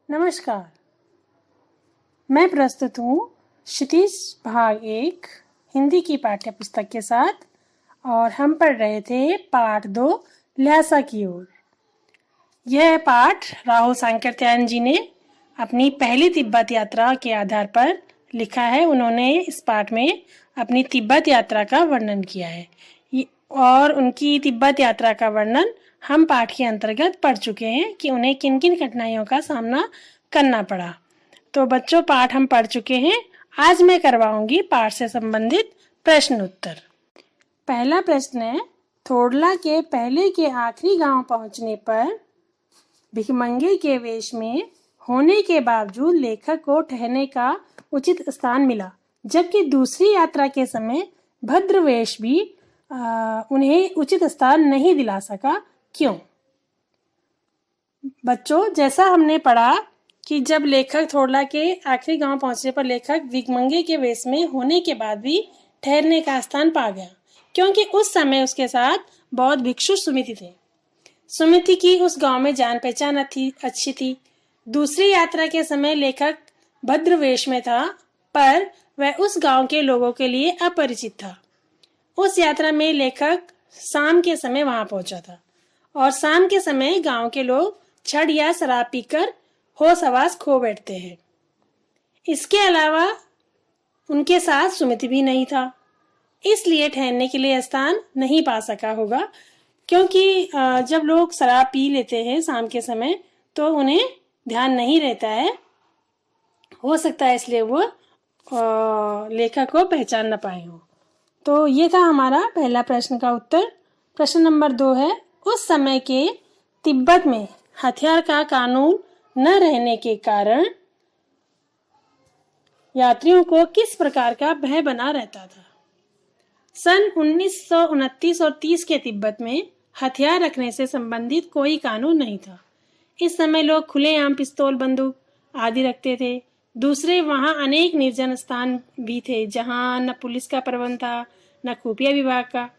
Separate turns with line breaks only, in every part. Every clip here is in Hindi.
नमस्कार, मैं प्रस्तुत हूँ क्षितिज भाग 1 हिंदी की पाठ्य पुस्तक के साथ और हम पढ़ रहे थे पाठ 2 ल्हासा की ओर। यह पाठ राहुल सांकृत्यायन जी ने अपनी पहली तिब्बत यात्रा के आधार पर लिखा है। उन्होंने इस पाठ में अपनी तिब्बत यात्रा का वर्णन किया है और उनकी तिब्बत यात्रा का वर्णन हम पाठ के अंतर्गत पढ़ चुके हैं कि उन्हें किन किन कठिनाइयों का सामना करना पड़ा। तो बच्चों, पाठ हम पढ़ चुके हैं। आज मैं करवाऊंगी पाठ से संबंधित प्रश्न उत्तर। पहला प्रश्न है, थोडला के पहले के आखिरी गांव पहुंचने पर भिखमंगे के वेश में होने के बावजूद लेखक को ठहरने का उचित स्थान मिला, जबकि दूसरी यात्रा के समय भद्रवेश भी उन्हें उचित स्थान नहीं दिला सका, क्यों? बच्चों, जैसा हमने पढ़ा कि जब लेखक थोडला के आखिरी गांव पहुंचने पर लेखक भिखमंगे के वेश में होने के बाद भी ठहरने का स्थान पा गया, क्योंकि उस समय उसके साथ बौद्ध भिक्षु सुमिति थे। सुमिति की उस गांव में जान पहचान अच्छी थी। दूसरी यात्रा के समय लेखक भद्रवेश में था, पर वह उस गांव के लोगों के लिए अपरिचित था। उस यात्रा में लेखक शाम के समय वहां पहुंचा था और शाम के समय गांव के लोग छड़ या शराब पीकर होश हवास खो बैठते हैं। इसके अलावा उनके साथ सुमिति भी नहीं था, इसलिए ठहरने के लिए स्थान नहीं पा सका होगा, क्योंकि जब लोग शराब पी लेते हैं शाम के समय तो उन्हें ध्यान नहीं रहता है, हो सकता है इसलिए वो लेखक को पहचान न पाए हो। तो ये था हमारा पहला प्रश्न का उत्तर। प्रश्न नंबर 2 है, उस समय के तिब्बत में हथियार का कानून न रहने के कारण यात्रियों को किस प्रकार का भय बना रहता था? सन 1929 और 30 के तिब्बत में हथियार रखने से संबंधित कोई कानून नहीं था। इस समय लोग खुलेआम पिस्तौल, बंदूक आदि रखते थे। दूसरे, वहां अनेक निर्जन स्थान भी थे जहां न पुलिस का प्रबंध था न खुफिया विभाग का।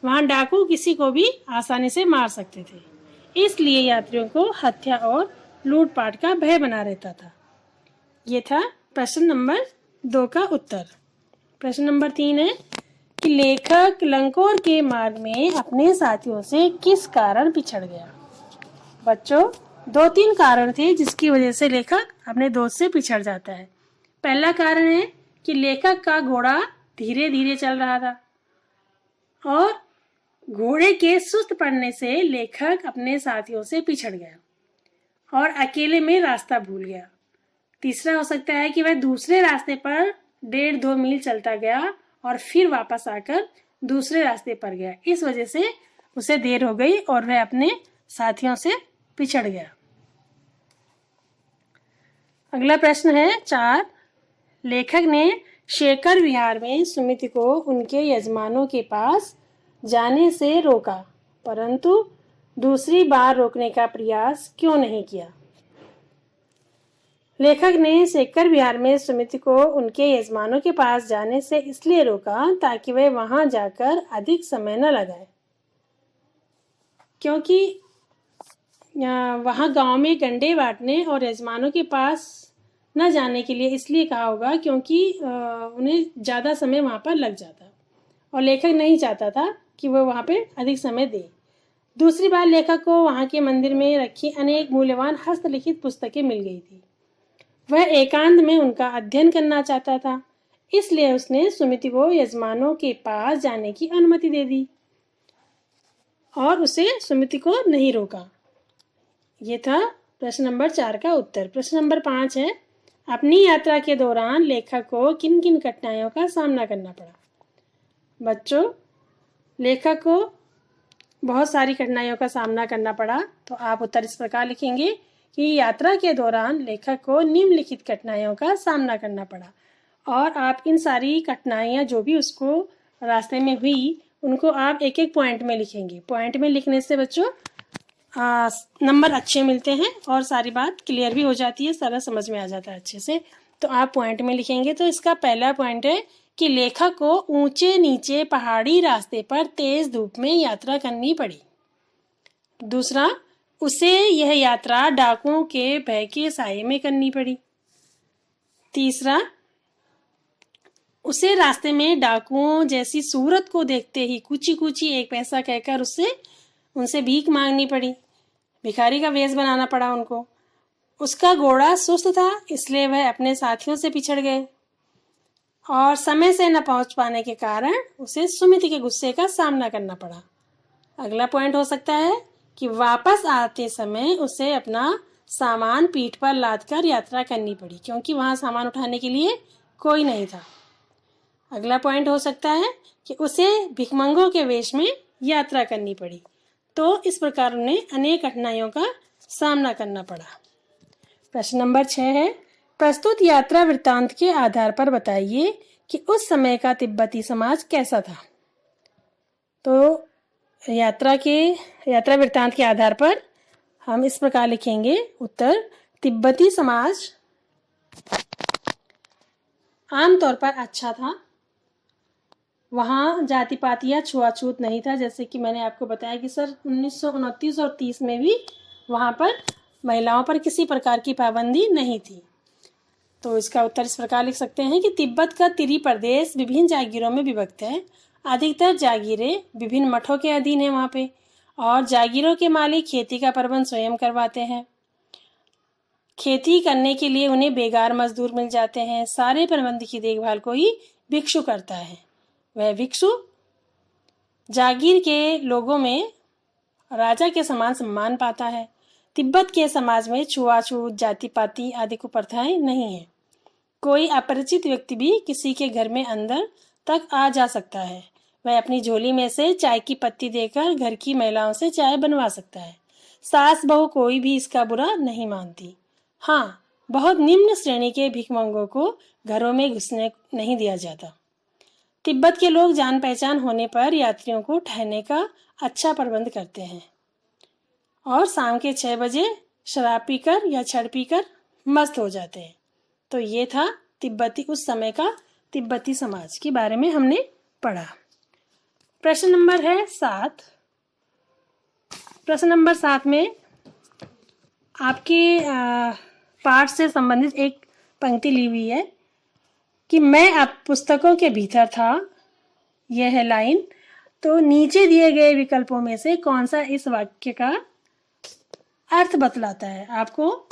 वहां डाकू किसी को भी आसानी से मार सकते थे, इसलिए यात्रियों को हत्या और लूटपाट का भय बना रहता था। ये था प्रश्न नंबर 2 का उत्तर। प्रश्न नंबर 3 है कि लेखक लंकोर के मार्ग में अपने साथियों से किस कारण पिछड़ गया? बच्चों, 2-3 कारण थे जिसकी वजह से लेखक अपने दोस्त से पिछड़ जाता है। पहला कारण है कि लेखक का घोड़ा धीरे धीरे चल रहा था और घोड़े के सुस्त पड़ने से लेखक अपने साथियों से पिछड़ गया और अकेले में रास्ता भूल गया। तीसरा हो सकता है कि वह दूसरे रास्ते पर 1.5-2 मील चलता गया और फिर वापस आकर दूसरे रास्ते पर गया। इस वजह से उसे देर हो गई और वह अपने साथियों से पिछड़ गया। अगला प्रश्न है 4, लेखक ने शेखर विहार में सुमिति को उनके यजमानों के पास जाने से रोका, परंतु दूसरी बार रोकने का प्रयास क्यों नहीं किया? लेखक ने शेखर विहार में सुमिति को उनके यजमानों के पास जाने से इसलिए रोका ताकि वह वहां जाकर अधिक समय न लगाए, क्योंकि वहां गांव में गंडे बांटने और यजमानों के पास न जाने के लिए इसलिए कहा होगा क्योंकि उन्हें ज़्यादा समय वहां पर लग जाता और लेखक नहीं चाहता था कि वह वहां पे अधिक समय दे। दूसरी बार लेखक को वहां के मंदिर में रखी अनेक मूल्यवान हस्तलिखित पुस्तकें मिल गई थी। वह एकांत में उनका अध्ययन करना चाहता था, इसलिए उसने सुमिति को यजमानों के पास जाने की अनुमति दे दी और उसे सुमिति को नहीं रोका। ये था प्रश्न नंबर 4 का उत्तर। प्रश्न नंबर 5 है, अपनी यात्रा के दौरान लेखक को किन किन कठिनाइयों का सामना करना पड़ा? बच्चों, लेखक को बहुत सारी कठिनाइयों का सामना करना पड़ा, तो आप उत्तर इस प्रकार लिखेंगे कि यात्रा के दौरान लेखक को निम्नलिखित कठिनाइयों का सामना करना पड़ा, और आप इन सारी कठिनाइयाँ जो भी उसको रास्ते में हुई उनको आप एक एक पॉइंट में लिखेंगे। पॉइंट में लिखने से बच्चों नंबर अच्छे मिलते हैं और सारी बात क्लियर भी हो जाती है, सारा समझ में आ जाता है अच्छे से। तो आप पॉइंट में लिखेंगे। तो इसका पहला पॉइंट है कि लेखक को ऊंचे नीचे पहाड़ी रास्ते पर तेज धूप में यात्रा करनी पड़ी। दूसरा, उसे यह यात्रा डाकुओं के भय के साये में करनी पड़ी। तीसरा, उसे रास्ते में डाकुओं जैसी सूरत को देखते ही कूची कूची एक पैसा कहकर उनसे भीख मांगनी पड़ी। भिखारी का वेश बनाना पड़ा उनको। उसका घोड़ा सुस्त था, इसलिए वह अपने साथियों से पिछड़ गए और समय से न पहुंच पाने के कारण उसे सुमिति के गुस्से का सामना करना पड़ा। अगला पॉइंट हो सकता है कि वापस आते समय उसे अपना सामान पीठ पर लादकर यात्रा करनी पड़ी, क्योंकि वहां सामान उठाने के लिए कोई नहीं था। अगला पॉइंट हो सकता है कि उसे भिखमंगों के वेश में यात्रा करनी पड़ी। तो इस प्रकार उन्हें अनेक कठिनाइयों का सामना करना पड़ा। प्रश्न नंबर 6 है, प्रस्तुत यात्रा वृत्तांत के आधार पर बताइए कि उस समय का तिब्बती समाज कैसा था। तो यात्रा वृत्तांत के आधार पर हम इस प्रकार लिखेंगे। उत्तर, तिब्बती समाज आमतौर पर अच्छा था। वहाँ जाति पाति या छुआछूत नहीं था, जैसे कि मैंने आपको बताया कि सर 1929 और 30 में भी वहाँ पर महिलाओं पर किसी प्रकार की पाबंदी नहीं थी। तो इसका उत्तर इस प्रकार लिख सकते हैं कि तिब्बत का तिरी प्रदेश विभिन्न जागीरों में विभक्त है। अधिकतर जागीरें विभिन्न मठों के अधीन है वहाँ पे, और जागीरों के मालिक खेती का प्रबंध स्वयं करवाते हैं। खेती करने के लिए उन्हें बेगार मजदूर मिल जाते हैं। सारे प्रबंध की देखभाल को ही भिक्षु करता है। वह भिक्षु जागीर के लोगों में राजा के समान सम्मान पाता है। तिब्बत के समाज में छुआछूत, जाति पाति आदि कुप्रथाएं नहीं है। कोई अपरिचित व्यक्ति भी किसी के घर में अंदर तक आ जा सकता है। वह अपनी झोली में से चाय की पत्ती देकर घर की महिलाओं से चाय बनवा सकता है। सास बहू कोई भी इसका बुरा नहीं मानती। हाँ, बहुत निम्न श्रेणी के भिखमंगों को घरों में घुसने नहीं दिया जाता। तिब्बत के लोग जान पहचान होने पर यात्रियों को ठहरने का अच्छा प्रबंध करते हैं और शाम के 6 बजे शराब पीकर या छड़ पीकर मस्त हो जाते हैं। तो ये था उस समय का तिब्बती समाज के बारे में हमने पढ़ा। प्रश्न नंबर है 7। प्रश्न नंबर 7 में आपके पाठ से संबंधित एक पंक्ति ली हुई है कि मैं अब पुस्तकों के भीतर था। यह है लाइन। तो नीचे दिए गए विकल्पों में से कौन सा इस वाक्य का अर्थ बतलाता है। आपको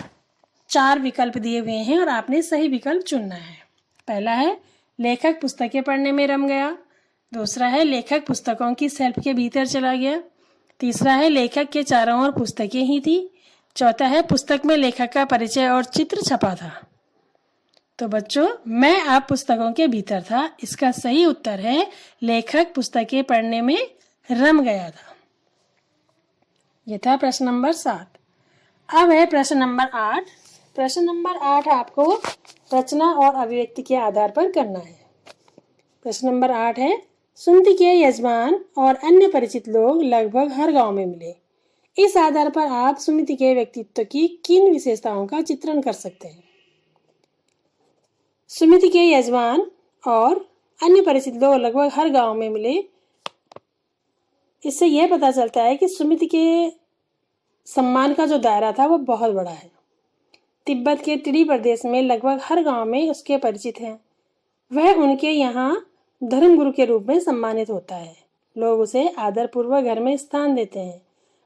4 विकल्प दिए हुए हैं और आपने सही विकल्प चुनना है। पहला है, लेखक पुस्तकें पढ़ने में रम गया। दूसरा है, लेखक पुस्तकों की शेल्फ के भीतर चला गया। तीसरा है, लेखक के चारों ओर पुस्तकें ही थी। चौथा है, पुस्तक में लेखक का परिचय और चित्र छपा था। तो बच्चों, मैं आप पुस्तकों के भीतर था, इसका सही उत्तर है लेखक पुस्तकें पढ़ने में रम गया था। यह था प्रश्न नंबर 7। अब है प्रश्न नंबर 8। प्रश्न नंबर 8 आपको रचना और अभिव्यक्ति के आधार पर करना है। प्रश्न नंबर 8 है, सुमति के यजमान और अन्य परिचित लोग लगभग हर गांव में मिले। इस आधार पर आप सुमति के व्यक्तित्व की किन विशेषताओं का चित्रण कर सकते हैं। सुमति के यजमान और अन्य परिचित लोग लगभग हर गांव में मिले। इससे यह पता चलता है कि सुमति के सम्मान का जो दायरा था वो बहुत बड़ा है। तिब्बत के तिरी प्रदेश में लगभग हर गांव में उसके परिचित हैं। वह उनके यहाँ धर्मगुरु के रूप में सम्मानित होता है। लोग उसे आदरपूर्वक घर में स्थान देते हैं।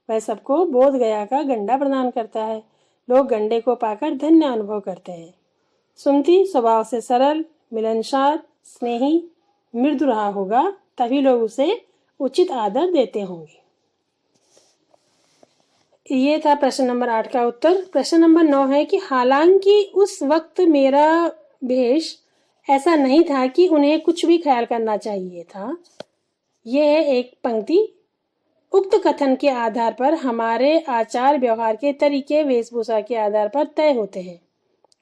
वह सबको बोध गया का गंडा प्रदान करता है। लोग गंडे को पाकर धन्य अनुभव करते हैं। सुमति स्वभाव से सरल, मिलनसार, स्नेही, मृदु रहा होगा, तभी लोग उसे उचित आदर देते होंगे। ये था प्रश्न नंबर 8 का उत्तर। प्रश्न नंबर 9 है कि हालांकि उस वक्त मेरा भेष ऐसा नहीं था कि उन्हें कुछ भी ख्याल करना चाहिए था। यह है एक पंक्ति। उक्त कथन के आधार पर हमारे आचार व्यवहार के तरीके वेशभूषा के आधार पर तय होते हैं।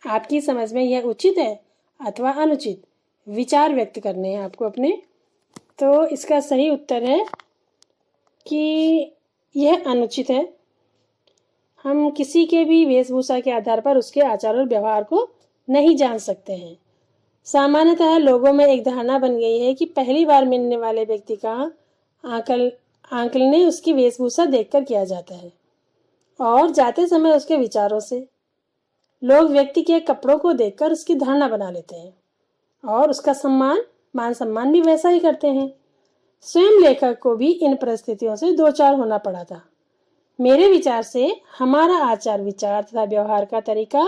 आपकी समझ में यह उचित है अथवा अनुचित, विचार व्यक्त करने हैं आपको अपने। तो इसका सही उत्तर है कि यह अनुचित है। हम किसी के भी वेशभूषा के आधार पर उसके आचार और व्यवहार को नहीं जान सकते हैं। सामान्यतः लोगों में एक धारणा बन गई है कि पहली बार मिलने वाले व्यक्ति का आकलन उसकी वेशभूषा देखकर किया जाता है। और जाते समय उसके विचारों से। लोग व्यक्ति के कपड़ों को देखकर उसकी धारणा बना लेते हैं और उसका मान सम्मान भी वैसा ही करते हैं। स्वयं लेखक को भी इन परिस्थितियों से दो चार होना पड़ा था। मेरे विचार से हमारा आचार विचार तथा व्यवहार का तरीका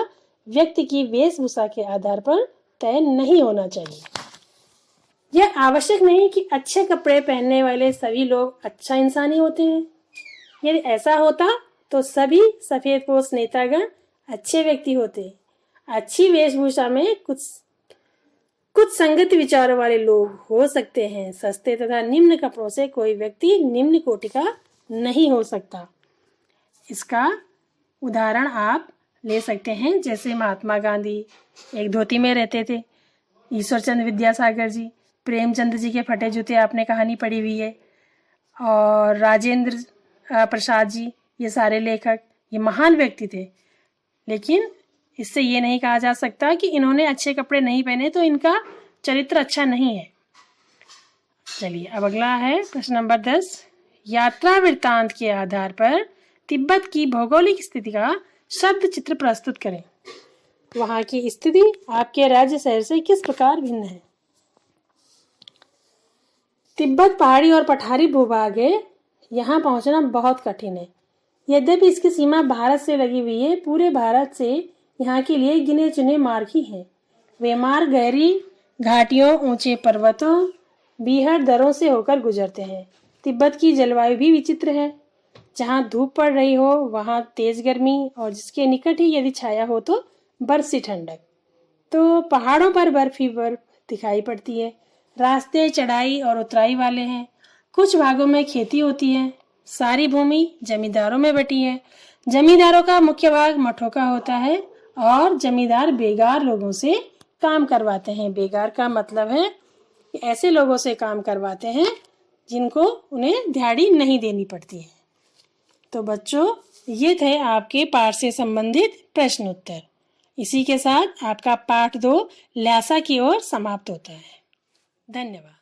व्यक्ति की वेशभूषा के आधार पर तय नहीं होना चाहिए। यह आवश्यक नहीं कि अच्छे कपड़े पहनने वाले सभी लोग अच्छा इंसान ही होते हैं। यदि ऐसा होता तो सभी सफेदपोश नेतागण अच्छे व्यक्ति होते। अच्छी वेशभूषा में कुछ संगत विचारों वाले लोग हो सकते हैं। सस्ते तथा निम्न कपड़ों से कोई व्यक्ति निम्न कोटि का नहीं हो सकता। इसका उदाहरण आप ले सकते हैं, जैसे महात्मा गांधी एक धोती में रहते थे, ईश्वरचंद्र विद्यासागर जी, प्रेमचंद जी के फटे जूते आपने कहानी पढ़ी हुई है, और राजेंद्र प्रसाद जी, ये सारे लेखक, ये महान व्यक्ति थे। लेकिन इससे ये नहीं कहा जा सकता कि इन्होंने अच्छे कपड़े नहीं पहने तो इनका चरित्र अच्छा नहीं है। चलिए अब अगला है प्रश्न नंबर 10। यात्रा वृत्तांत के आधार पर तिब्बत की भौगोलिक स्थिति का शब्द चित्र प्रस्तुत करें। वहां की स्थिति आपके राज्य शहर से किस प्रकार भिन्न है। तिब्बत पहाड़ी और पठारी भूभाग है। यहाँ पहुंचना बहुत कठिन है। यद्यपि इसकी सीमा भारत से लगी हुई है, पूरे भारत से यहाँ के लिए गिने चुने मार्ग ही हैं। वे मार्ग गहरी घाटियों, ऊंचे पर्वतों, बीहड़ दरों से होकर गुजरते हैं। तिब्बत की जलवायु भी विचित्र है। जहाँ धूप पड़ रही हो वहाँ तेज गर्मी, और जिसके निकट ही यदि छाया हो तो बर्फ सी ठंडक। तो पहाड़ों पर बर्फ ही बर्फ दिखाई पड़ती है। रास्ते चढ़ाई और उतराई वाले हैं। कुछ भागों में खेती होती है। सारी भूमि जमींदारों में बटी है। जमींदारों का मुख्य भाग मठों का होता है और जमींदार बेगार लोगों से काम करवाते हैं। बेगार का मतलब है कि ऐसे लोगों से काम करवाते हैं जिनको उन्हें दिहाड़ी नहीं देनी पड़ती है। तो बच्चों, ये थे आपके पाठ से संबंधित प्रश्न उत्तर। इसी के साथ आपका पाठ 2 ल्हासा की ओर समाप्त होता है। धन्यवाद।